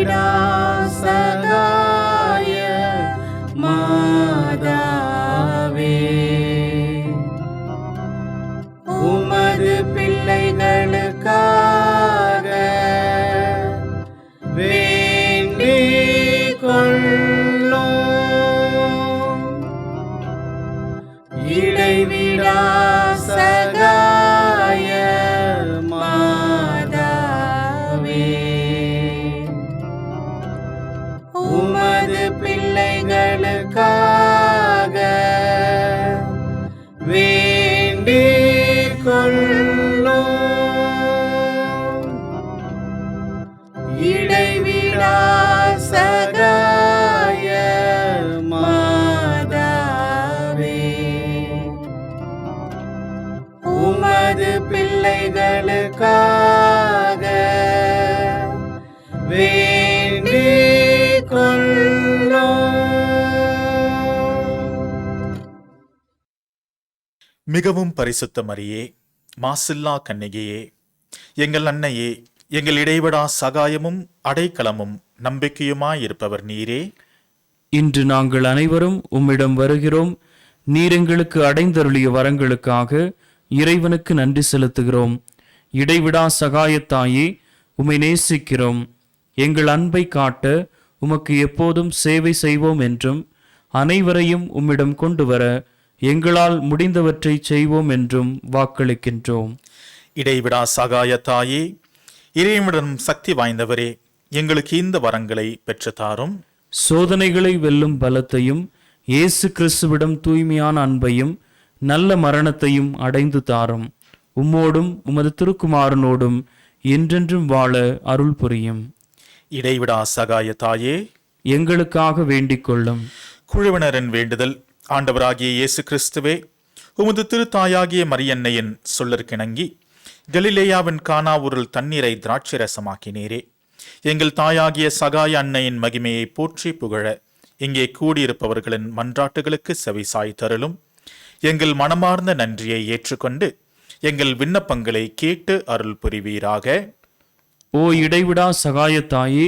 இடைவிடா சகாய மாதாவே, உமது பிள்ளைகளுக்காக வேண்டிக் கொள்ளும். இடைவிடா சகாய மாதாவே, உமது பிள்ளைகளுக்காக வேண்டிக் கொள்ளும். இடைவிடா சகாய மாதாவே, உமது பிள்ளைகளுக்காக வேண்டிக் கொள்ளும். மிகவும் பரிசுத்த மரியே, மாசில்லா கன்னிகையே, எங்கள் அன்னையே, எங்கள் இடைவிடா சகாயமும் அடைக்கலமும் நம்பிக்கையுமாயிருப்பவர் நீரே. இன்று நாங்கள் அனைவரும் உம்மிடம் வருகிறோம். நீர் எங்களுக்கு அடைந்தருளிய வரங்களுக்காக இறைவனுக்கு நன்றி செலுத்துகிறோம். இடைவிடா சகாயத்தாயே, உம்மை நேசிக்கிறோம். எங்கள் அன்பை காட்ட உமக்கு எப்போதும் சேவை செய்வோம் என்றும், அனைவரையும் உம்மிடம் கொண்டு வர எங்களால் முடிந்தவற்றை செய்வோம் என்றும் வாக்களிக்கின்றோம். இடைவிடா சகாயத்தாயே, இறைவனிடம் சக்தி வாய்ந்தவரே, எங்களுக்கு இந்த வரங்களை பெற்றுத்தாரும். சோதனைகளை வெல்லும் பலத்தையும், இயேசு கிறிஸ்துவிடம் தூய்மையான அன்பையும், நல்ல மரணத்தையும் அடைந்து தாரும். உம்மோடும் உமது திருக்குமாரனோடும் என்றென்றும் வாழ அருள் புரியும். இடைவிடா சகாயத்தாயே, எங்களுக்காக வேண்டிக் கொள்ளும். குழுவினரின் வேண்டுதல். ஆண்டவராகிய இயேசு கிறிஸ்துவே, உமது திருத்தாயாகிய மரியன்னையின் சொல்லிற்கிணங்கி கலிலேயாவின் கானா ஊரில் தண்ணீரை திராட்சை ரசமாக்கினீரே. எங்கள் தாயாகிய சகாய அன்னையின் மகிமையை போற்றி புகழ இங்கே கூடியிருப்பவர்களின் மன்றாட்டுகளுக்கு செவிசாய் தருளும். எங்கள் மனமார்ந்த நன்றியை ஏற்றுக்கொண்டு எங்கள் விண்ணப்பங்களை கேட்டு அருள் புரிவீராக. ஓ இடைவிடா சகாயத்தாயே,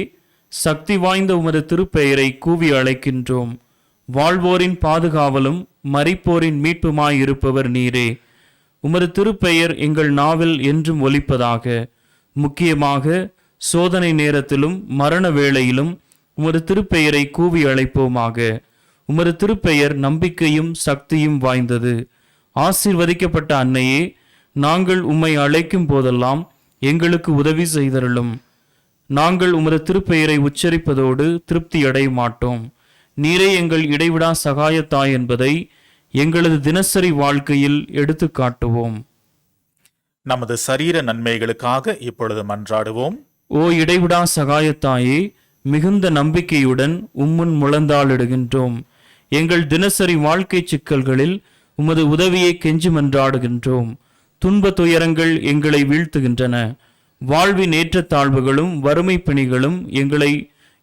சக்தி வாய்ந்த உமது திருப்பெயரை கூவி அழைக்கின்றோம். வாழ்வோரின் பாதுகாவலும் மரிப்போரின் மீட்புமாயிருப்பவர் நீரே. உமது திருப்பெயர் எங்கள் நாவில் என்றும் ஒலிப்பதாக. முக்கியமாக சோதனை நேரத்திலும் மரண வேளையிலும் உமது திருப்பெயரை கூவி அழைப்போமாக. உமது திருப்பெயர் நம்பிக்கையும் சக்தியும் வாய்ந்தது. ஆசீர்வதிக்கப்பட்ட அன்னையே, நாங்கள் உம்மை அழைக்கும் போதெல்லாம் எங்களுக்கு உதவி செய்தருளும். நாங்கள் உமது திருப்பெயரை உச்சரிப்பதோடு திருப்தி அடைய மாட்டோம். நீரே எங்கள் இடைவிடா சகாயத்தாய் என்பதை எங்களது தினசரி வாழ்க்கையில் எடுத்து காட்டுவோம். நமது சரீர நன்மைகளுக்காக இப்பொழுது மன்றாடுவோம். ஓ இடைவிடா சகாயத்தாயே, மிகுந்த நம்பிக்கையுடன் உம்முன் முழந்தாளிடுகின்றோம். எங்கள் தினசரி வாழ்க்கை சிக்கல்களில் உமது உதவியை கெஞ்சி மன்றாடுகின்றோம். துன்ப துயரங்கள் எங்களை வீழ்த்துகின்றன. வாழ்வின் ஏற்றத்தாழ்வுகளும் வறுமை பிணிகளும்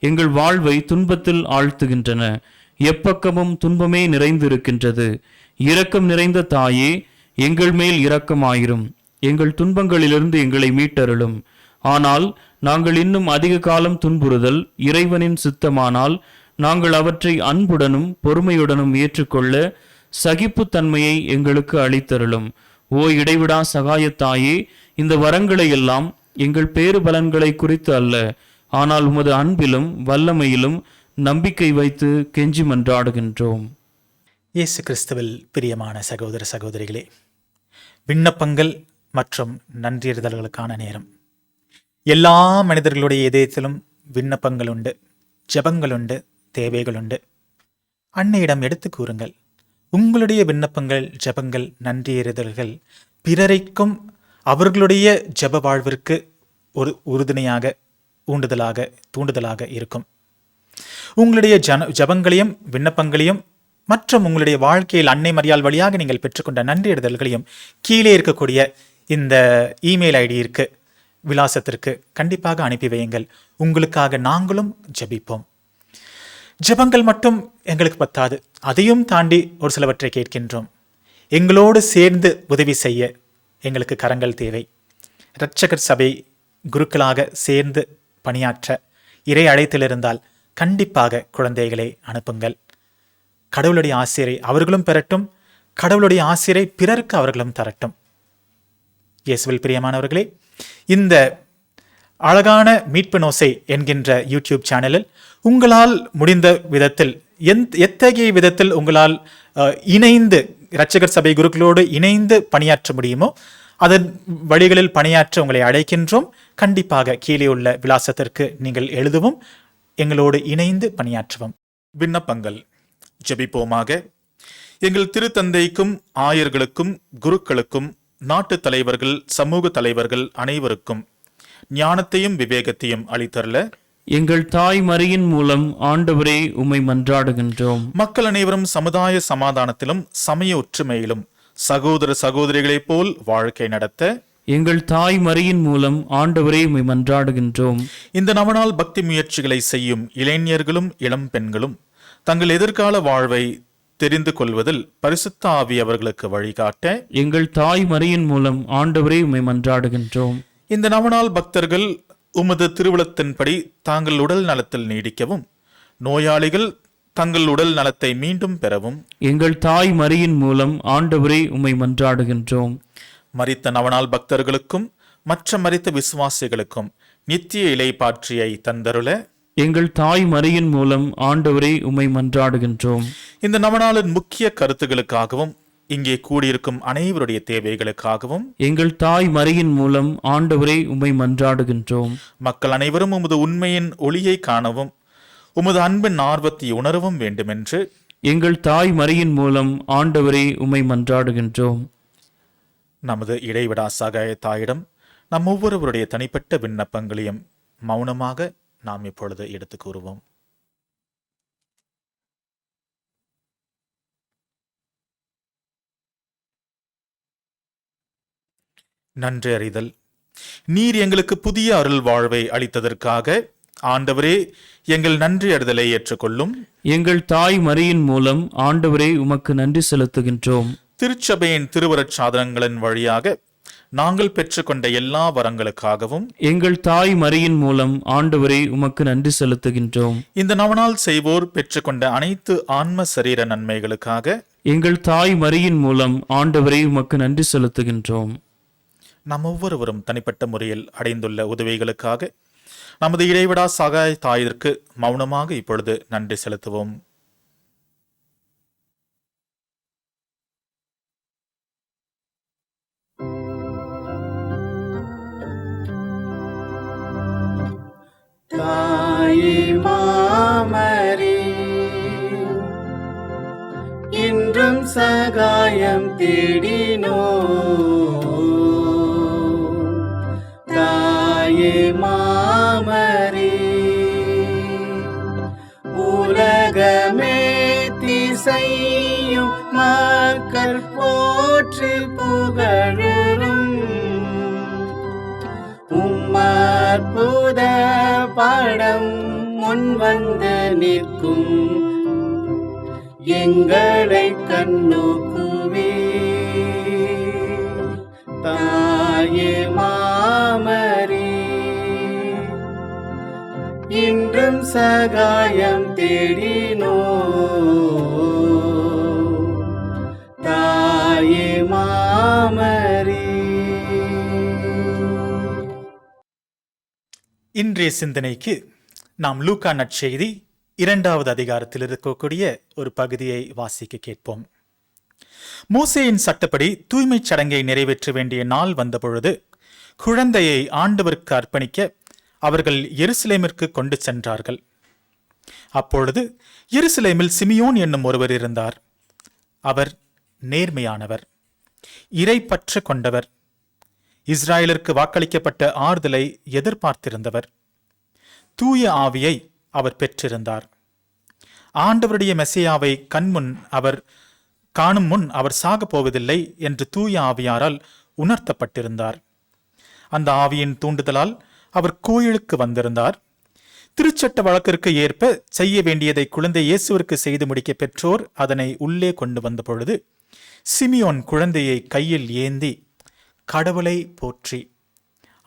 எங்கள் வாழ்வை துன்பத்தில் ஆழ்த்துகின்றன. எப்பக்கமும் துன்பமே நிறைந்திருக்கின்றது. இரக்கம் நிறைந்த தாயே, எங்கள் மேல் இரக்கமாயிரும். எங்கள் துன்பங்களிலிருந்து எங்களை மீட்டருளும். ஆனால் நாங்கள் இன்னும் அதிக காலம் துன்புறுதல் இறைவனின் சித்தமானால் நாங்கள் அவற்றை அன்புடனும் பொறுமையுடனும் ஏற்றுக்கொள்ள சகிப்புத்தன்மையை எங்களுக்கு அளித்தருளும். ஓ இடைவிடா சகாயத்தாயே, இந்த வரங்களை எல்லாம் எங்கள் பேறு பலன்களை குறித்து அல்ல, ஆனால் உமது அன்பிலும் வல்லமையிலும் நம்பிக்கை வைத்து கெஞ்சி மன்றாடுகின்றோம். இயேசு கிறிஸ்துவில் பிரியமான சகோதர சகோதரிகளே, விண்ணப்பங்கள் மற்றும் நன்றியறிதல்களுக்கான நேரம். எல்லா மனிதர்களுடைய இதயத்திலும் விண்ணப்பங்கள் உண்டு, ஜெபங்கள் உண்டு, தேவைகள் உண்டு. அன்னையிடம் எடுத்து கூறுங்கள். உங்களுடைய விண்ணப்பங்கள், ஜெபங்கள், நன்றியறிதல்கள் பிறரைக்கும் அவர்களுடைய ஜெப வாழ்விற்கு ஒரு உறுதுணையாக, தூண்டுதலாக இருக்கும். உங்களுடைய ஜெபங்களையும் விண்ணப்பங்களையும் மற்றும் உங்களுடைய வாழ்க்கையில் அன்னை மரியாள் வழியாக நீங்கள் பெற்றுக்கொண்ட நன்றியறிதல்களையும் கீழே இருக்கக்கூடிய இந்த இமெயில் ஐடியிற்கு, விலாசத்திற்கு கண்டிப்பாக அனுப்பி வையுங்கள். உங்களுக்காக நாங்களும் ஜெபிப்போம். ஜெபங்கள் மட்டும் எங்களுக்கு பத்தாது, அதையும் தாண்டி ஒரு சிலவற்றை கேட்கின்றோம். எங்களோடு சேர்ந்து உதவி செய்ய எங்களுக்கு கரங்கள் தேவை. இரட்சகர் சபை குருக்களாக சேர்ந்து பணியாற்ற இறை அழைத்தில் இருந்தால் கண்டிப்பாக குழந்தைகளை அனுப்புங்கள். கடவுளுடைய ஆசிரை அவர்களும் பெறட்டும், கடவுளுடைய ஆசிரை பிறருக்கு அவர்களும் தரட்டும். இயேசுவில் பிரியமானவர்களே, இந்த அழகான மீட்பு நோசை என்கின்ற யூடியூப் சேனலில் உங்களால் முடிந்த விதத்தில் எத்தகைய விதத்தில் உங்களால் இணைந்து இரட்சகர் சபை குருக்களோடு இணைந்து பணியாற்ற முடியுமோ அதன் வழிகளில் பணியாற்ற உங்களை அழைக்கின்றோம். கண்டிப்பாக கீழே உள்ள விலாசத்திற்கு நீங்கள் எழுதவும், எங்களோடு இணைந்து பணியாற்றுவோம். விண்ணப்பங்கள். ஜெபிப்போமாக. எங்கள் திருத்தந்தைக்கும் ஆயர்களுக்கும் குருக்களுக்கும் நாட்டு தலைவர்கள் சமூக தலைவர்கள் அனைவருக்கும் ஞானத்தையும் விவேகத்தையும் அளித்தருள எங்கள் தாய் மரியின் மூலம் ஆண்டவரே உம்மை மன்றாடுகின்றோம். மக்கள் அனைவரும் சமுதாய சமாதானத்திலும் சமய ஒற்றுமையிலும் சகோதர சகோதரிகளைப் போல் வாழ்க்கை நடத்த எங்கள் தாய் மரியின் மூலம் ஆண்டவரே உம்மை மன்றாடுகின்றோம். இந்த நவநாள் பக்தி முயற்சிகளை செய்யும் இளைஞர்களும் இளம் பெண்களும் தங்கள் எதிர்கால வாழ்வை தெரிந்து கொள்வதில் பரிசுத்த ஆவி அவர்களுக்கு வழிகாட்ட எங்கள் தாய் மரியின் மூலம் ஆண்டவரே உம்மை மன்றாடுகின்றோம். இந்த நவநாள் பக்தர்கள் உமது திருவுளத்தின்படி தாங்கள் உடல் நலத்தில் நீடிக்கவும், நோயாளிகள் தங்கள் உடல் நலத்தை மீண்டும் பெறவும் எங்கள் தாய் மரியின் மூலம் ஆண்டவரே உம்மை மன்றாடுகின்றோம். மரித்த நவநாள் பக்தர்களுக்கும் மற்ற மரித்த விசுவாசிகளுக்கும் நித்திய இலைப்பாற்றியை தந்தருள எங்கள் தாய் மரியின் மூலம் ஆண்டவரே உம்மை மன்றாடுகின்றோம். இந்த நவநாளின் முக்கிய கருத்துகளுக்காகவும் இங்கே கூடியிருக்கும் அனைவருடைய தேவைகளுக்காகவும் எங்கள் தாய் மரியின் மூலம் ஆண்டவரே உம்மை மன்றாடுகின்றோம். மக்கள் அனைவரும் உமது உண்மையின் ஒளியை காணவும் உமது அன்பின் ஆர்வத்தை உணரவும் வேண்டுமென்று எங்கள் தாய் மரியின் மூலம் ஆண்டவரே உம்மை மன்றாடுகின்றோம். நமது இடைவிடா சகாய தாயிடம் நம் ஒவ்வொருவருடைய தனிப்பட்ட விண்ணப்பங்களையும் மௌனமாக நாம் இப்பொழுது எடுத்து கூறுவோம். நன்றி அறிதல். நீர் எங்களுக்கு புதிய அருள் வாழ்வை அளித்ததற்காக ஆண்டவரே எங்கள் நன்றி அறிதலை ஏற்றுக்கொள்ளும். எங்கள் தாய் மரியின் மூலம் ஆண்டவரே உமக்கு நன்றி செலுத்துகின்றோம். திருச்சபையின் திருவருட் சாதனங்களின் வழியாக நாங்கள் பெற்றுக்கொண்ட எல்லா வரங்களுக்காகவும் எங்கள் தாய் மரியின் மூலம் ஆண்டவரே உமக்கு நன்றி செலுத்துகின்றோம். இந்த நவநாள் செய்வோர் பெற்றுக்கொண்ட அனைத்து ஆன்ம சரீர நன்மைகளுக்காக எங்கள் தாய் மரியின் மூலம் ஆண்டவரே உமக்கு நன்றி செலுத்துகின்றோம். நாம் ஒவ்வொருவரும் தனிப்பட்ட முறையில் அடைந்துள்ள உதவிகளுக்காக நமது இடைவிடா சகாய தாயிற்கு மௌனமாக இப்பொழுது நன்றி செலுத்துவோம். தாயே மாமரி, இன்றும் சகாயம் தேடினோ. தாயே மாமரி, உலகமே திசையும் மக்கள் போற்றி புகழும் உம்மற்புத படம் முன் வந்து நிற்கும் எங்களை கண்ணோக்குவே. தாயே மாமரி, இன்றும் சகாயம் தேடினோ. தாயே மாமரி. இன்றைய சிந்தனைக்கு நாம் லூக்கா நற்செய்தி 2வது அதிகாரத்தில் இருக்கக்கூடிய ஒரு பகுதியை வாசிக்க கேட்போம். மோசேயின் சட்டப்படி தூய்மைச் சடங்கை நிறைவேற்ற வேண்டிய நாள் வந்தபொழுது குழந்தையை ஆண்டவருக்கு அர்ப்பணிக்க அவர்கள் எருசலேமிற்கு கொண்டு சென்றார்கள். அப்பொழுது எருசலேமில் சிமியோன் என்னும் ஒருவர் இருந்தார். அவர் நேர்மையானவர், இறைப்பற்று கொண்டவர், இஸ்ராயலிற்கு வாக்களிக்கப்பட்ட ஆறுதலை எதிர்பார்த்திருந்தவர். தூய ஆவியை அவர் பெற்றிருந்தார். ஆண்டவருடைய மெசியாவை கண்முன் அவர் காணும் முன் அவர் சாகப் போவதில்லை என்று தூய ஆவியாரால் உணர்த்தப்பட்டிருந்தார். அந்த ஆவியின் தூண்டுதலால் அவர் கோயிலுக்கு வந்திருந்தார். திருச்சட்ட வழக்கிற்கு ஏற்ப செய்ய வேண்டியதை குழந்தை இயேசுவிற்கு செய்து முடிக்க பெற்றோர் அதனை உள்ளே கொண்டு வந்த பொழுது சிமியோன் குழந்தையை கையில் ஏந்தி கடவுளை போற்றி,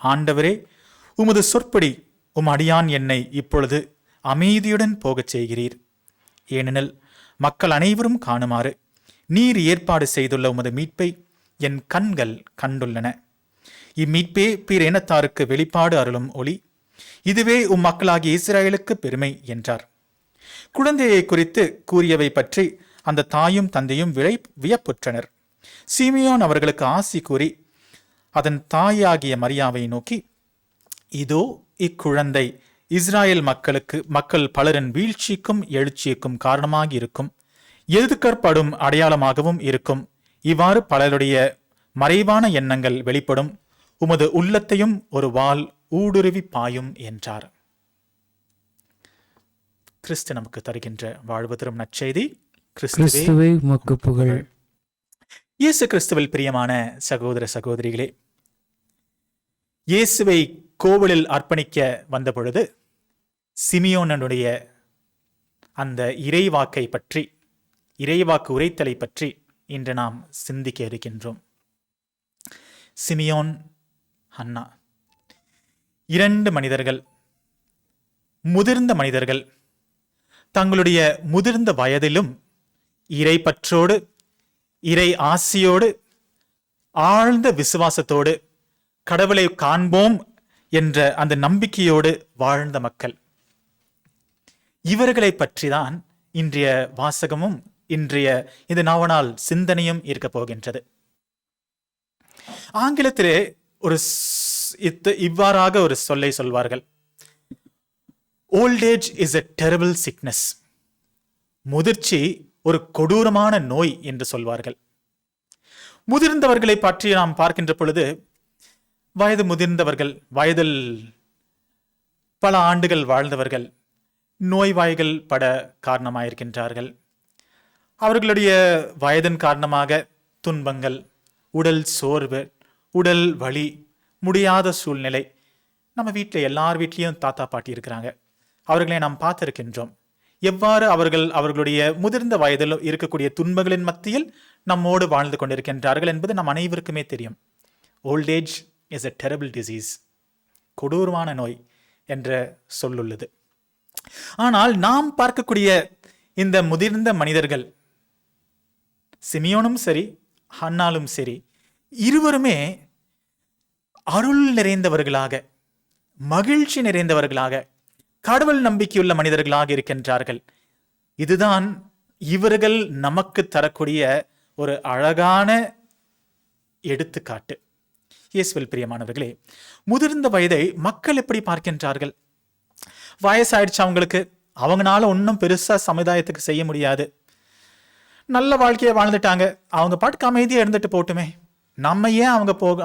ஆண்டவரே, உமது சொற்படி அடியான் என்னை இப்பொழுது அமைதியுடன் போகச் செய்கிறீர். ஏனெனில் மக்கள் அனைவரும் காணுமாறு நீர் ஏற்பாடு செய்துள்ள உமது மீட்பை என் கண்கள் கண்டுள்ளன. இம்மீட்பே பிற இனத்தாருக்கு வெளிப்பாடு அருளும் ஒளி. இதுவே மக்களாகிய இஸ்ரவேலுக்கு பெருமை என்றார். குழந்தையை குறித்து கூறியவை பற்றி அந்த தாயும் தந்தையும் வியப்புற்றனர். சிமியோன் அவர்களுக்கு ஆசி கூறி அதன் தாயாகிய மரியாவை நோக்கி, இதோ இக்குழந்தை இஸ்ராயேல் மக்கள் பலரின் வீழ்ச்சிக்கும் எழுச்சிக்கும் காரணமாக இருக்கும், எதிர்க்கப்படும் அடையாளமாகவும் இருக்கும். இவ்வாறு பலருடைய மறைவான எண்ணங்கள் வெளிப்படும். உமது உள்ளத்தையும் ஒரு வாள் ஊடுருவி பாயும் என்றார். கிறிஸ்து நமக்கு தருகின்ற வாழ்வு தரும் நற்செய்தி. கிறிஸ்துவே உமக்கு புகழ். இயேசு கிறிஸ்துவில் பிரியமான சகோதர சகோதரிகளே, இயேசுவை கோவிலில் அர்ப்பணிக்க வந்த பொழுது சிமியோனுடைய அந்த இறைவாக்கு உரைத்தலை பற்றி இன்று நாம் சிந்திக்க இருக்கின்றோம். சிமியோன், அன்னா, 2 மனிதர்கள், முதிர்ந்த மனிதர்கள், தங்களுடைய முதிர்ந்த வயதிலும் இறை பற்றோடு, இறை ஆசியோடு, ஆழ்ந்த விசுவாசத்தோடு கடவுளை காண்போம் என்ற அந்த நம்பிக்கையோடு வாழ்ந்த மக்கள். இவர்களை பற்றிதான் இன்றைய வாசகமும் இன்றைய இந்த நாவனால் சிந்தனையும் இருக்க போகின்றது. ஆங்கிலத்திலே இவ்வாறாக ஒரு சொல்லை சொல்வார்கள். Old age is a terrible sickness. முதிர்ச்சி ஒரு கொடூரமான நோய் என்று சொல்வார்கள். முதிர்ந்தவர்களை பற்றி நாம் பார்க்கின்ற பொழுது, வயது முதிர்ந்தவர்கள், வயதில் பல ஆண்டுகள் வாழ்ந்தவர்கள் நோய்வாய்கள் பட காரணமாயிருக்கின்றார்கள். அவர்களுடைய வயதின் காரணமாக துன்பங்கள், உடல் சோர்வு, உடல் வலி, முடியாத சூழ்நிலை. நம்ம வீட்டில் எல்லார் வீட்லேயும் தாத்தா பாட்டி இருக்கிறாங்க. அவர்களை நாம் பார்த்திருக்கின்றோம். எவ்வாறு அவர்களுடைய முதிர்ந்த வயதில் இருக்கக்கூடிய துன்பங்களின் மத்தியில் நம்மோடு வாழ்ந்து கொண்டிருக்கின்றார்கள் என்பது நம் அனைவருக்குமே தெரியும். Old age is a terrible disease. கொடூரமான நோய் என்ற சொல்லுள்ளது. ஆனால் நாம் பார்க்கக்கூடிய இந்த முதிர்ந்த மனிதர்கள், சிமியோனும் சரி அன்னாலும் சரி, இருவருமே அருள் நிறைந்தவர்களாக, மகிழ்ச்சி நிறைந்தவர்களாக, கடவுள் நம்பிக்கையுள்ள மனிதர்களாக இருக்கின்றார்கள். இதுதான் இவர்கள் நமக்கு தரக்கூடிய ஒரு அழகான எடுத்துக்காட்டு. இயேசுவில் பிரியமானவர்களே, முதிர்ந்த வயதை மக்கள் எப்படி பார்க்கின்றார்கள்? வயசாயிடுச்சு அவங்களுக்கு, அவங்களால ஒன்றும் பெருசா சமுதாயத்துக்கு செய்ய முடியாது, நல்ல வாழ்க்கையை வாழ்ந்துட்டாங்க, அவங்க பாட்டுக்கு அமைதியாக இருந்துட்டு போட்டுமே, நம்ம ஏன்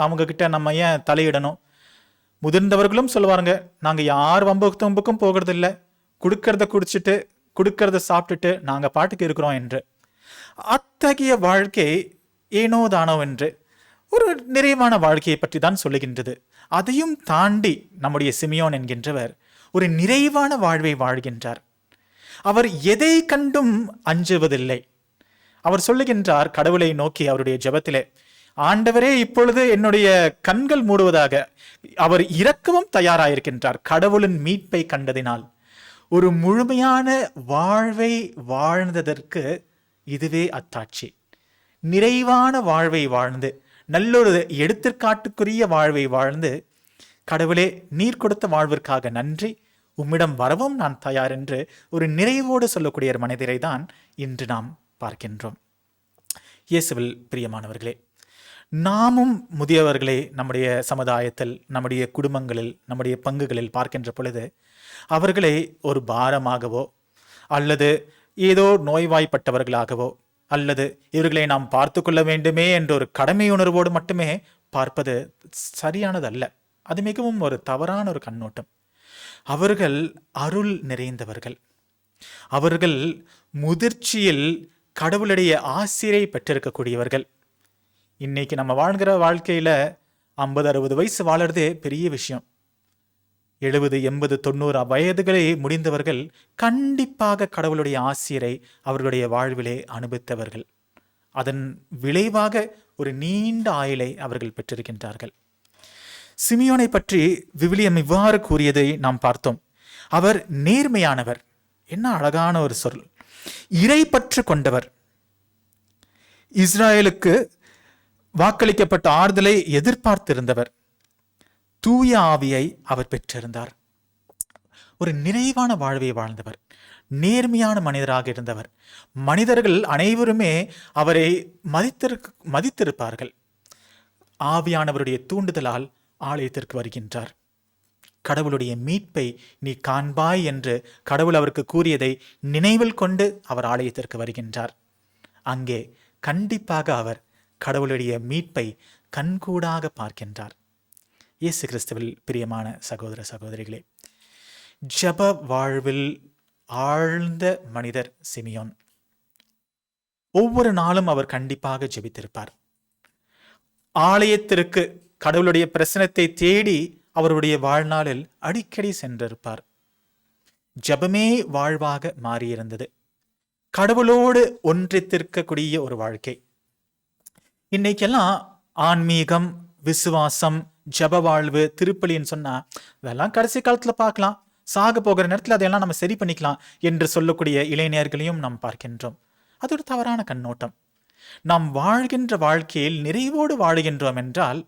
அவங்க கிட்ட நம்ம ஏன் தலையிடணும்? முதிர்ந்தவர்களும் சொல்லுவாருங்க, நாங்கள் யார் வம்புக்கும் போகிறது இல்லை, கொடுக்கறத குடிச்சிட்டு கொடுக்கறத சாப்பிட்டுட்டு நாங்கள் பாட்டுக்கு இருக்கிறோம் என்று. அத்தகைய வாழ்க்கை ஏனோ தானோ என்று ஒரு நிறைவான வாழ்க்கையை பற்றி தான் சொல்லுகின்றது. அதையும் தாண்டி நம்முடைய சிமியோன் என்கின்றவர் ஒரு நிறைவான வாழ்வை வாழ்கின்றார். அவர் எதை கண்டும் அஞ்சுவதில்லை. அவர் சொல்லுகின்றார் கடவுளை நோக்கி அவருடைய ஜெபத்திலே, ஆண்டவரே இப்பொழுது என்னுடைய கண்கள் மூடுவதாக. அவர் இரக்கவும் தயாராயிருக்கின்றார். கடவுளின் மீட்பை கண்டதினால் ஒரு முழுமையான வாழ்வை வாழ்ந்ததற்கு இதுவே அத்தாட்சி. நிறைவான வாழ்வை வாழ்ந்து, நல்லொரு எடுத்துக்காட்டுக்குரிய வாழ்வை வாழ்ந்து, கடவுளே நீர் கொடுத்த வாழ்விற்காக நன்றி, உம்மிடம் வரவும் நான் தயார் என்று ஒரு நிறைவோடு சொல்லக்கூடிய ஒரு மனிதரை தான் இன்று நாம் பார்க்கின்றோம். இயேசுவில் பிரியமானவர்களே, நாமும் முதியவர்களே நம்முடைய சமுதாயத்தில், நம்முடைய குடும்பங்களில், நம்முடைய பங்குகளில் பார்க்கின்ற பொழுது அவர்களை ஒரு பாரமாகவோ அல்லது ஏதோ நோய்வாய்ப்பட்டவர்களாகவோ அல்லது இவர்களை நாம் பார்த்து கொள்ள வேண்டுமே என்ற ஒரு கடமை உணர்வோடு மட்டுமே பார்ப்பது சரியானதல்ல. அது மிகவும் ஒரு தவறான ஒரு கண்ணோட்டம். அவர்கள் அருள் நிறைந்தவர்கள். அவர்கள் முதிர்ச்சியில் கடவுளுடைய ஆசிரை பெற்றிருக்கக்கூடியவர்கள். இன்னைக்கு நம்ம வாழ்கிற வாழ்க்கையில 50-60 வயசு வாழறதே பெரிய விஷயம். 70, 80, 90 வயதுகளை முடிந்தவர்கள் கண்டிப்பாக கடவுளுடைய ஆசிரை அவர்களுடைய வாழ்விலே அனுபவித்தவர்கள். அதன் விளைவாக ஒரு நீண்ட ஆயுளை அவர்கள் பெற்றிருக்கின்றார்கள். சிமியோனை பற்றி விவிலியம் இவ்வாறு கூறியதை நாம் பார்த்தோம். அவர் நேர்மையானவர். என்ன அழகான ஒரு சொல்! இறைப்பற்று கொண்டவர். இஸ்ராயலுக்கு வாக்களிக்கப்பட்ட ஆறுதலை எதிர்பார்த்திருந்தவர். தூய ஆவியை அவர் பெற்றிருந்தார். ஒரு நிறைவான வாழ்வை வாழ்ந்தவர். நேர்மையான மனிதராக இருந்தவர். மனிதர்கள் அனைவருமே அவரை மதித்திருப்பார்கள். ஆவியானவருடைய தூண்டுதலால் ஆலயத்திற்கு வருகின்றார். கடவுளுடைய மீட்பை நீ காண்பாய் என்று கடவுள் அவருக்கு கூறியதை நினைவில் கொண்டு அவர் ஆலயத்திற்கு வருகின்றார். அங்கே கண்டிப்பாக அவர் கடவுளுடைய மீட்பை கண்கூடாக பார்க்கின்றார். இயேசு கிறிஸ்துவில் பிரியமான சகோதர சகோதரிகளே, ஜெப வாழ்வில் ஆழ்ந்த மனிதர் சிமியோன். ஒவ்வொரு நாளும் அவர் கண்டிப்பாக ஜெபித்திருப்பார். ஆலயத்திற்கு கடவுளுடைய பிரசனத்தை தேடி அவருடைய வாழ்நாளில் அடிக்கடி சென்றிருப்பார். ஜெபமே வாழ்வாக மாறியிருந்தது. கடவுளோடு ஒன்றித்திருக்கக்கூடிய ஒரு வாழ்க்கை. இன்னைக்கெல்லாம் ஆன்மீகம், விசுவாசம், ஜப வாழ்வு, திருப்பலின்னு சொன்னா இதெல்லாம் கடைசி காலத்துல பார்க்கலாம், சாக போகிற நேரத்தில் அதையெல்லாம் நம்ம சரி பண்ணிக்கலாம் என்று சொல்லக்கூடிய இளைஞர்களையும் நாம் பார்க்கின்றோம். அது ஒரு தவறான கண்ணோட்டம். நாம் வாழ்கின்ற வாழ்க்கையில் நிறைவோடு வாழுகின்றோம் என்றால்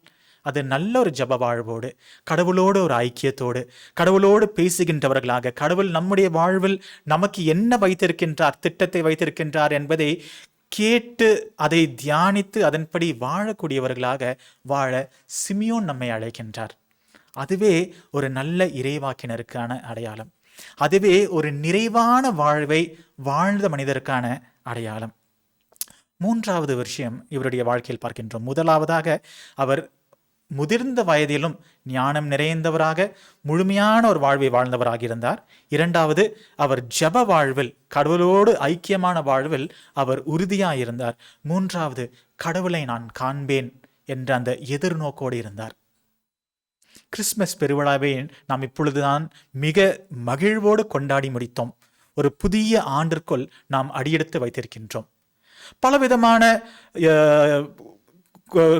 அது நல்ல ஒரு ஜப வாழ்வோடு, கடவுளோடு ஒரு ஐக்கியத்தோடு, கடவுளோடு பேசுகின்றவர்களாக, கடவுள் நம்முடைய வாழ்வில் நமக்கு என்ன வைத்திருக்கின்றார், திட்டத்தை வைத்திருக்கின்றார் என்பதை கேட்டு அதை தியானித்து அதன்படி வாழக்கூடியவர்களாக வாழ சிமியோன் நம்மை அழைக்கின்றார். அதுவே ஒரு நல்ல இறைவாக்கினருக்கான அடையாளம். அதுவே ஒரு நிறைவான வாழ்வை வாழ்ந்த மனிதருக்கான அடையாளம். மூன்றாவது விஷயம் இவருடைய வாழ்க்கையில் பார்க்கின்றோம். முதலாவதாக அவர் முதிர்ந்த வயதிலும் ஞானம் நிறைந்தவராக முழுமையான ஒரு வாழ்வை வாழ்ந்தவராக இருந்தார். இரண்டாவது, அவர் ஜப வாழ்வில், கடவுளோடு ஐக்கியமான வாழ்வில் அவர் உறுதியாயிருந்தார். மூன்றாவது, கடவுளை நான் காண்பேன் என்ற அந்த எதிர்நோக்கோடு இருந்தார். கிறிஸ்துமஸ் பெருவிழாவை நாம் இப்பொழுதுதான் மிக மகிழ்வோடு கொண்டாடி முடித்தோம். ஒரு புதிய ஆண்டிற்குள் நாம் அடியெடுத்து வைத்திருக்கின்றோம். பலவிதமான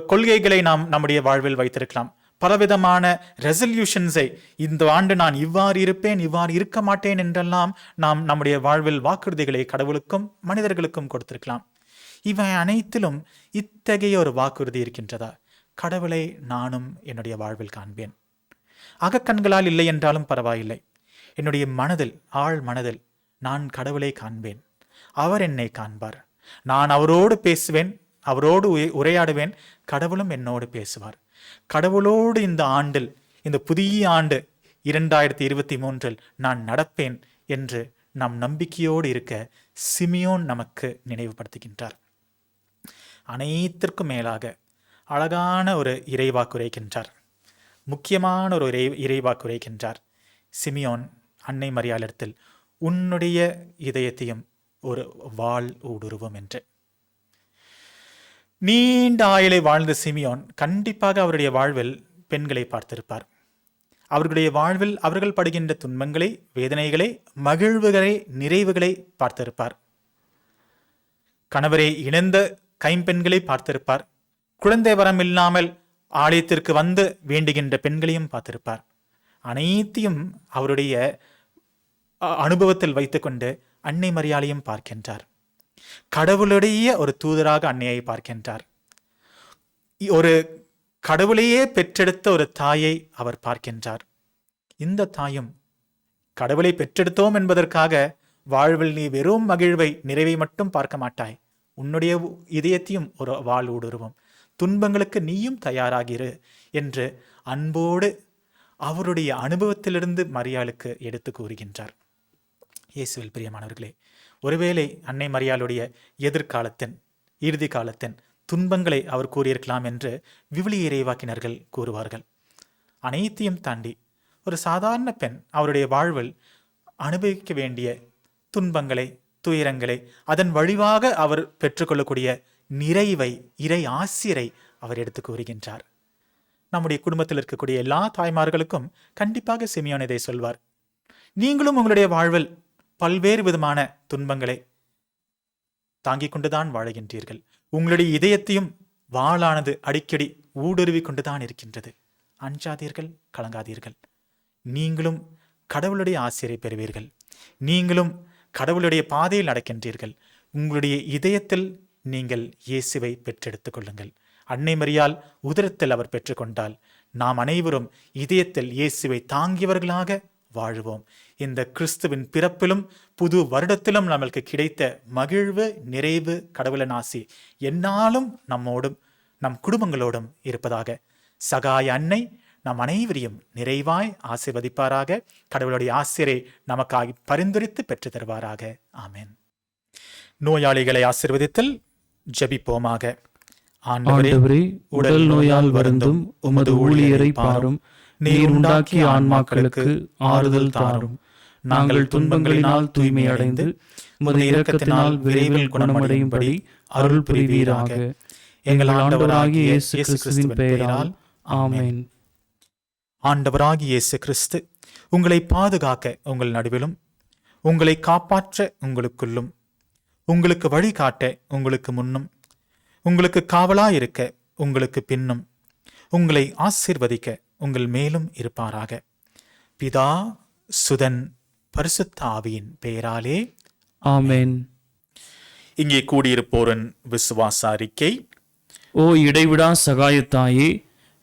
கொள்கைகளை நாம் நம்முடைய வாழ்வில் வைத்திருக்கலாம். பலவிதமான ரெசல்யூஷன்ஸை, இந்த ஆண்டு நான் இவ்வாறு இருப்பேன், இவ்வாறு இருக்க மாட்டேன் என்றெல்லாம் நாம் நம்முடைய வாழ்வில் வாக்குறுதிகளை கடவுளுக்கும் மனிதர்களுக்கும் கொடுத்திருக்கலாம். இவை அனைத்திலும் இத்தகைய ஒரு வாக்குறுதி இருக்கின்றதா? கடவுளை நானும் என்னுடைய வாழ்வில் காண்பேன். அகக்கண்களால் இல்லை என்றாலும் பரவாயில்லை, என்னுடைய மனதில், ஆழ் மனதில் நான் கடவுளை காண்பேன். அவர் என்னை காண்பார். நான் அவரோடு பேசுவேன், அவரோடு உரையாடுவேன், கடவுளும் என்னோடு பேசுவார். கடவுளோடு இந்த ஆண்டில், இந்த புதிய ஆண்டு 2023 நான் நடப்பேன் என்று நாம் நம்பிக்கையோடு இருக்க சிமியோன் நமக்கு நினைவுபடுத்துகின்றார். அனைத்திற்கும் மேலாக அழகான ஒரு இறைவாக்கு உரைக்கின்றார். முக்கியமான ஒரு இறைவாக்குரைக்கின்றார். சிமியோன் அன்னை மரியாளிடத்தில் உன்னுடைய இதயத்தையும் ஒரு வாள் ஊடுருவும் என்று. நீண்ட ஆயுளை வாழ்ந்த சிமியோன் கண்டிப்பாக அவருடைய வாழ்வில் பெண்களை பார்த்திருப்பார். அவர்களுடைய வாழ்வில் அவர்கள் படுகின்ற துன்பங்களை, வேதனைகளை, மகிழ்வுகளை, நிறைவுகளை பார்த்திருப்பார். கணவரை இணைந்த கைம்பெண்களை பார்த்திருப்பார். குழந்தை வரம் இல்லாமல் ஆலயத்திற்கு வந்து வேண்டுகின்ற பெண்களையும் பார்த்திருப்பார். அனைத்தையும் அவருடைய அனுபவத்தில் வைத்துக்கொண்டு அன்னை மரியாளையும் பார்க்கின்றார். கடவுளுடைய ஒரு தூதராக அன்னையை பார்க்கின்றார். ஒரு கடவுளையே பெற்றெடுத்த ஒரு தாயை அவர் பார்க்கின்றார். இந்த தாயும் கடவுளை பெற்றெடுத்தோம் என்பதற்காக வாழ்வில் நீ வெறும் மகிழ்வை, நிறைவை மட்டும் பார்க்க மாட்டாய், உன்னுடைய இதயத்தையும் ஒரு வாழ் ஊடுருவும், துன்பங்களுக்கு நீயும் தயாராகிரு என்று அன்போடு அவருடைய அனுபவத்திலிருந்து மரியாளுக்கு எடுத்து கூறுகின்றார். இயேசுவில் பிரியமானவர்களே, ஒருவேளை அன்னை மரியாளுடைய எதிர்காலத்தின், இறுதி காலத்தின் துன்பங்களை அவர் கூறியிருக்கலாம் என்று விவிலிய இறைவாக்கினர்கள் கூறுவார்கள். அனைத்தையும் தாண்டி ஒரு சாதாரண பெண் அவருடைய வாழ்வில் அனுபவிக்க வேண்டிய துன்பங்களை, துயரங்களை, அதன் வழிவாக அவர் பெற்றுக்கொள்ளக்கூடிய நிறைவை, இறை ஆசிரை அவர் எடுத்து கூறுகின்றார். நம்முடைய குடும்பத்தில் இருக்கக்கூடிய எல்லா தாய்மார்களுக்கும் கண்டிப்பாக சிமியோன் இதை சொல்வார். நீங்களும் உங்களுடைய வாழ்வில் பல்வேறு விதமான துன்பங்களை தாங்கிக் கொண்டுதான் வாழுகின்றீர்கள். உங்களுடைய இதயத்தையும் வாளானது அடிக்கடி ஊடுருவி கொண்டுதான் இருக்கின்றது. அஞ்சாதீர்கள், கலங்காதீர்கள். நீங்களும் கடவுளுடைய ஆசிரியை பெறுவீர்கள். நீங்களும் கடவுளுடைய பாதையில் நடக்கின்றீர்கள். உங்களுடைய இதயத்தில் நீங்கள் இயேசுவை பெற்றெடுத்துக் கொள்ளுங்கள். அன்னை மரியாள் உதரத்தில் அவர் பெற்றுக்கொண்டால் நாம் அனைவரும் இதயத்தில் இயேசுவை தாங்கியவர்களாக வாழுவோம். இந்த கிறிஸ்துவின் பிறப்பிலும் புது வருடத்திலும் நம்மளுக்கு கிடைத்த மகிழ்வு, நிறைவு, கடவுளின் ஆசி என்னாலும் நம்மோடும் நம் குடும்பங்களோடும் இருப்பதாக. சகாய அன்னை நம் அனைவரையும் நிறைவாய் ஆசீர்வதிப்பாராக. கடவுளுடைய ஆசிரை நமக்காக பரிந்துரைத்து பெற்று தருவாராக. ஆமென். நோயாளிகளை ஆசீர்வதித்தல் ஜெபிப்போமாக. ஆண்டவரே, உடல் நோயால் வருந்தும் உமது ஊழியரை பாரும். நீர் உண்டாக்கிய ஆன்மாக்களுக்கு ஆறுதல் தாரும். நாங்கள் துன்பங்களினால் தூய்மை அடைந்து உமது இரக்கத்தினால் விரைவில் குணமடையும்படி அருள் புரிவீராக. எங்கள் ஆண்டவராகிய இயேசு கிறிஸ்துவின் பெயரால் ஆமென். ஆண்டவராகிய இயேசு கிறிஸ்து உங்களை பாதுகாக்க உங்கள் நடுவிலும், உங்களை காப்பாற்ற உங்களுக்குள்ளும், உங்களுக்கு வழிகாட்ட உங்களுக்கு முன்னும், உங்களுக்கு காவலாயிருக்க உங்களுக்கு பின்னும், உங்களை ஆசீர்வதிக்க உங்கள் மேலும் இருப்பாராக. பிதா, சுதன், பரிசுத்த ஆவியின் பெயராலே ஆமென். இங்கே கூடியிருப்போரின் விசுவாச அறிக்கை. ஓ இடைவிடா சகாயத்தாயே,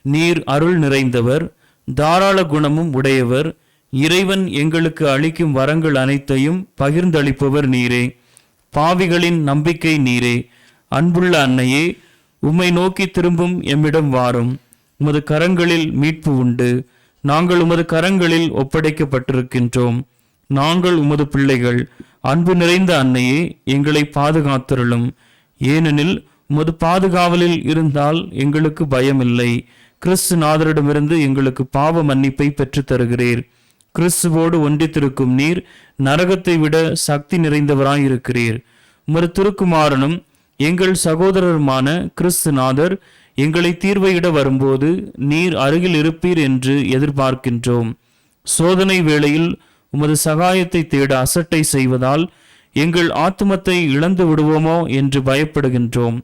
நீர் அருள் நிறைந்தவர், தாராள குணமும் உடையவர். இறைவன் எங்களுக்கு அளிக்கும் வரங்கள் அனைத்தையும் பகிர்ந்தளிப்பவர் நீரே. பாவிகளின் நம்பிக்கை நீரே. அன்புள்ள அன்னையே, உம்மை நோக்கி திரும்பும் எம்மிடம் வாரும். உமது கரங்களில் மீட்பு உண்டு. நாங்கள் உமது கரங்களில் ஒப்படைக்கப்பட்டிருக்கின்றோம். நாங்கள் உமது பிள்ளைகள். அன்பு நிறைந்த அன்னையே, எங்களை பாதுகாத்தருளும். ஏனெனில் உமது பாதுகாவலில் இருந்தால் எங்களுக்கு பயமில்லை. கிறிஸ்து நாதரிடமிருந்து எங்களுக்கு பாவ மன்னிப்பை பெற்றுத் தருகிறீர். கிறிஸ்துவோடு ஒன்றித்திருக்கும் நீர் நரகத்தை விட சக்தி நிறைந்தவராயிருக்கிறீர். உமது திருக்குமாரனும் எங்கள் சகோதரருமான கிறிஸ்துநாதர் எங்களை தீர்வையிட வரும்போது நீர் அருகில் இருப்பீர் என்று எதிர்பார்க்கின்றோம். சோதனை வேளையில் உமது சகாயத்தை தேட அசட்டை செய்வதால் எங்கள் ஆத்துமத்தை இழந்து விடுவோமோ என்று பயப்படுகின்றோம்.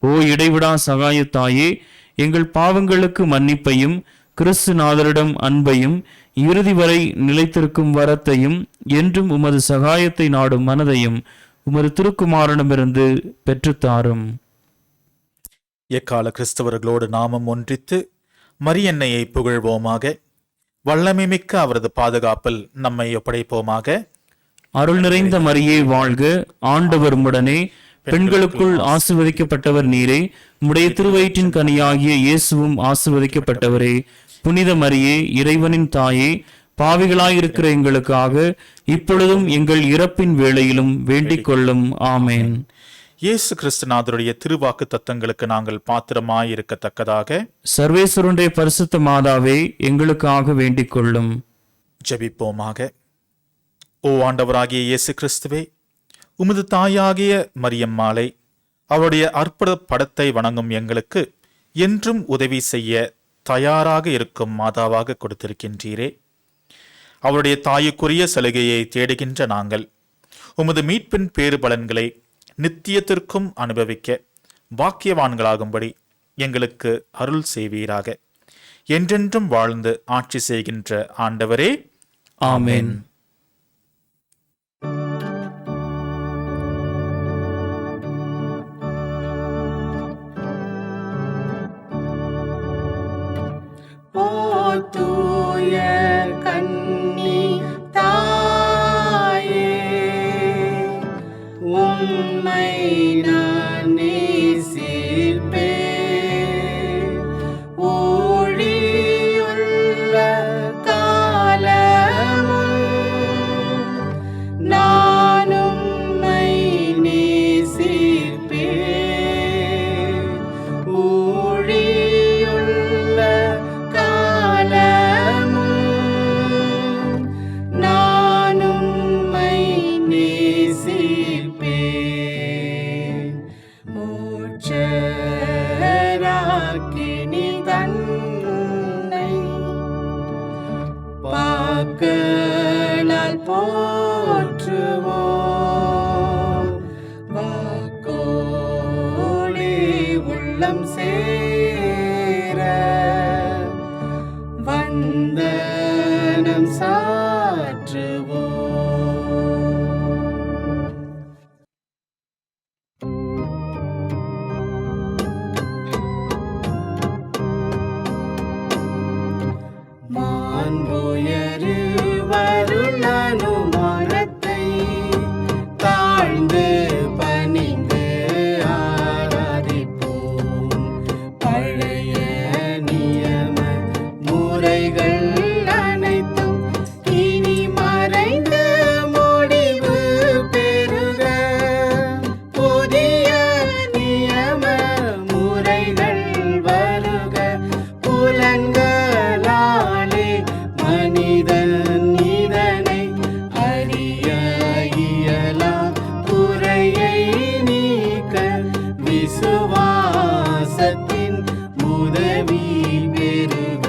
ஓ இடைவிடா சகாயத்தாயே, எங்கள் பாவங்களுக்கு மன்னிப்பையும் கிறிஸ்துநாதரிடம் அன்பையும் இறுதி வரை நிலைத்திருக்கும் வரத்தையும் என்றும் உமது சகாயத்தை நாடும் மனதையும் உமது திருக்குமாரனிடமிருந்து பெற்றுத்தாரும். எக்கால கிறிஸ்தவர்களோடு நாமும் ஒன்றித்து மரியன்னையை புகழ்வோமாக. வல்லமை மிக்க அவரது பாதுகாப்பில் நம்மை ஒப்படைப்போமாக. அருள் நிறைந்த மரியே வாழ்க, ஆண்டவர் உம்முடனே. பெண்களுக்குள் ஆசீர்வதிக்கப்பட்டவர் நீரே. உம்முடைய திருவயிற்றின் கனியாகிய இயேசுவும் ஆசீர்வதிக்கப்பட்டவரே. புனித மரியே, இறைவனின் தாயே, பாவிகளாயிருக்கிற எங்களுக்காக இப்பொழுதும் எங்கள் இறப்பின் வேளையிலும் வேண்டிக் கொள்ளும். ஆமேன். இயேசு கிறிஸ்துநாதருடைய திருவாக்கு தத்தங்களுக்கு நாங்கள் பாத்திரமாயிருக்கத்தக்கதாக சர்வேஸ்வருடைய பரிசுத்த மாதாவே, எங்களுக்காக வேண்டிக் கொள்ளும். ஜெபிப்போமாக. ஓ ஆண்டவராகிய இயேசு கிறிஸ்துவே, உமது தாயாகிய மரியம்மாளை அவருடைய அற்புத படத்தை வணங்கும் எங்களுக்கு என்றும் உதவி செய்ய தயாராக இருக்கும் மாதாவாக கொடுத்திருக்கின்றீரே. அவருடைய தாயுக்குரிய சலுகையை தேடுகின்ற நாங்கள் உமது மீட்பின் பேறு பலன்களை நித்தியத்திற்கும் அனுபவிக்க பாக்கியவான்களாகும்படி எங்களுக்கு அருள் செய்வீராக. என்றென்றும் வாழ்ந்து ஆட்சி செய்கின்ற ஆண்டவரே, ஆமென். தூய கன்னி தாயே, உம்மை நான் நேசிப்பேன். ஊழியுள்ள காலமும் நான் உம்மை நேசிப்பேன். ஊழியுள்ள நான் உம்மை நேசிப்பேன். மூச்சராக்கினி தன்னை பாக்களால் போற்றுவோம். வாக்கோடே உள்ளம் சேர வந்தனம் சாற்றுவோம். மாண்புயரு வருணனுமானத்தை தாழ்ந்து பணிந்து ஆராதிப்போம். பழைய நியம முறைகள் அனைத்தும் இனி மறைந்து முடிவு பெறுக. புதிய நியம முறைகள் வருக. புலன்களாலே மனிதன் இதனை அறிய இயலா. குறையை நீக்க விசுவாசத்தின் உதவி பெறுக.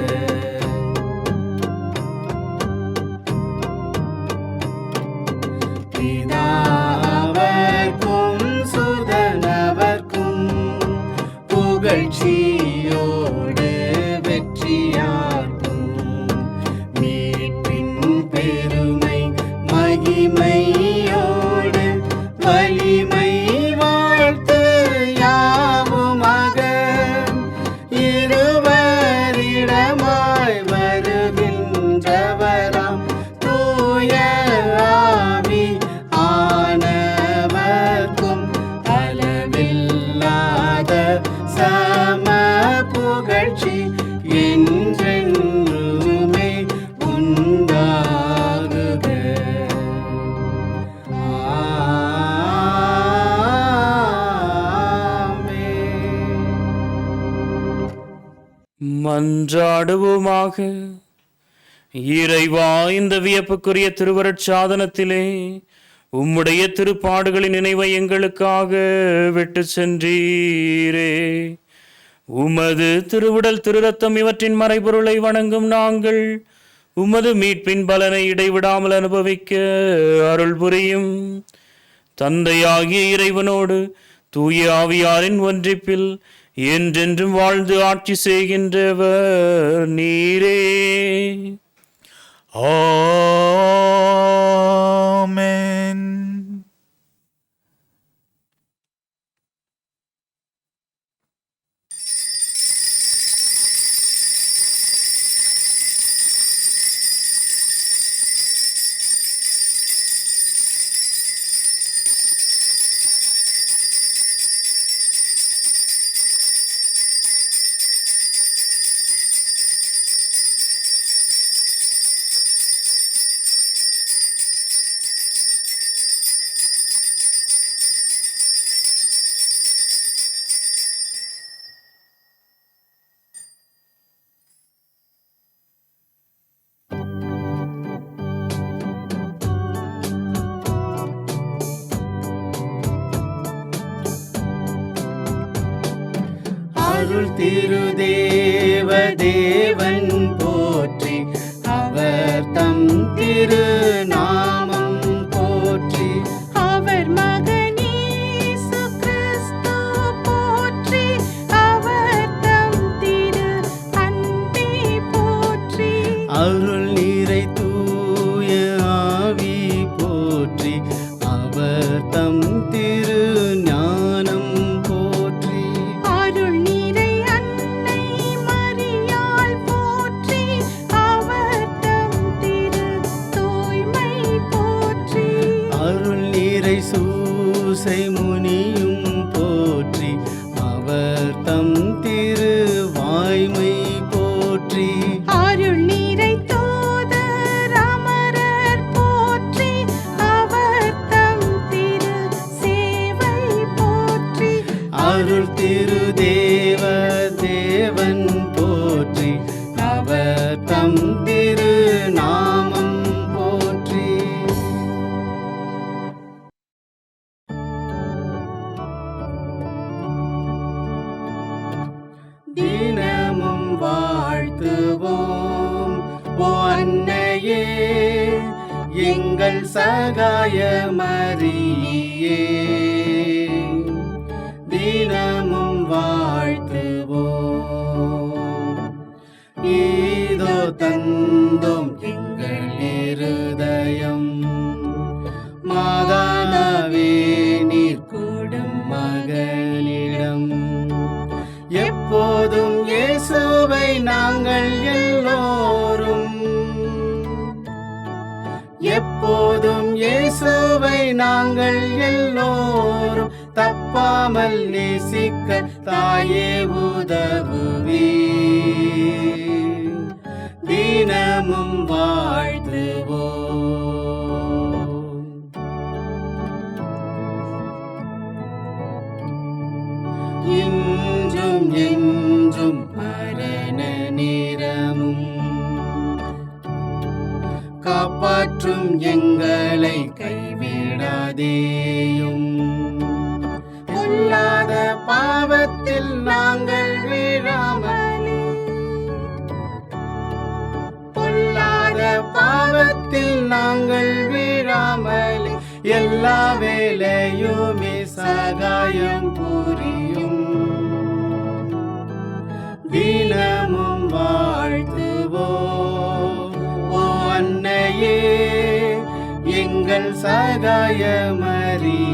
பிதாவர்க்கும் சுதனவர்க்கும் புகழ்ச்சியோடு வெற்றியார்க்கும் மீட்பின் பெருமை மகிமையோடு வலிமை வாழ்த்து யாவுமாக. இருவரிடமாய் வருகின்றவராம் தூய ஆவி ஆனவர்க்கும் அளவில்லாத சம புகழ்ச்சி என்றென்றுமே உண்டாகுக. ஆமென். மன்றாடுவோமாக. இறைவா, இந்த வியப்புக்குரிய திருவருட்சாதனத்திலே உம்முடைய திருப்பாடுகளின் நினைவை எங்களுக்காக விட்டு சென்றீரே. உமது திருவுடல் திருரத்தம் இவற்றின் மறைபொருளை வணங்கும் நாங்கள் உமது மீட்பின் பலனை இடைவிடாமல் அனுபவிக்க அருள் புரியும். தந்தையாகிய இறைவனோடு தூய ஆவியாரின் ஒன்றிப்பில் என்றென்றும் வாழ்ந்து ஆட்சி செய்கின்றவர் நீரே. ஆமென். அருள் திருதேவ தேவன் போற்றி. அவர் தம் திருநாமம் போற்றி. அவர் மகன் இயேசு கிறிஸ்து போற்றி. அவர் தம் திரு அன்பே போற்றி. அருள் நிறை தூய ஆவி போற்றி. அவர் தம் திரு ஞானம் போற்றி. அருள் நிறை அன்னை மரியாள் போற்றி. அவர் தம் திரு தூய்மை போற்றி. அருள் நிறை சூசை முனியும் போற்றி. அவர் தம் திரு வாய்மை போற்றி. அருள் நிறை தூதர் அமரர் போற்றி. அவர் தம் திரு சேவை போற்றி. அருள் திரு தேவ தேவன் போற்றி. அவர் தம் திரு நாமம் போற்றி. தினமும் வாழ்த்துவோம் ஓ அன்னையே, எங்கள் சகாய மரியே. தினமும் வாழ்த்துவோம். இதோ தந்தோம் எங்கள் இருதயம். மாதாவே நீர் கூடும் மகனிடம் எப்போதும் இயேசுவை நாங்கள் எல்லோரும், எப்போதும் இயேசுவை நாங்கள் எல்லோரும் தப்பாமல் நேசிக்க தாயே உதவுவே. தினமும் வாழ்த்துவோம். இன்றும் என்றும் மரண நேரமும் காப்பாற்றும் எங்களை கைவிடாதேயும். பொல்லாத பாவத்தில் நாங்கள் விழாமலே, பொல்லாத பாவத்தில் நாங்கள் விழாமலே எல்லா வேளையுமே சகாயம் புரியும். தினமும் வாழ்த்துவோம். ஓ அன்னையே எங்கள் சகாய மரியே,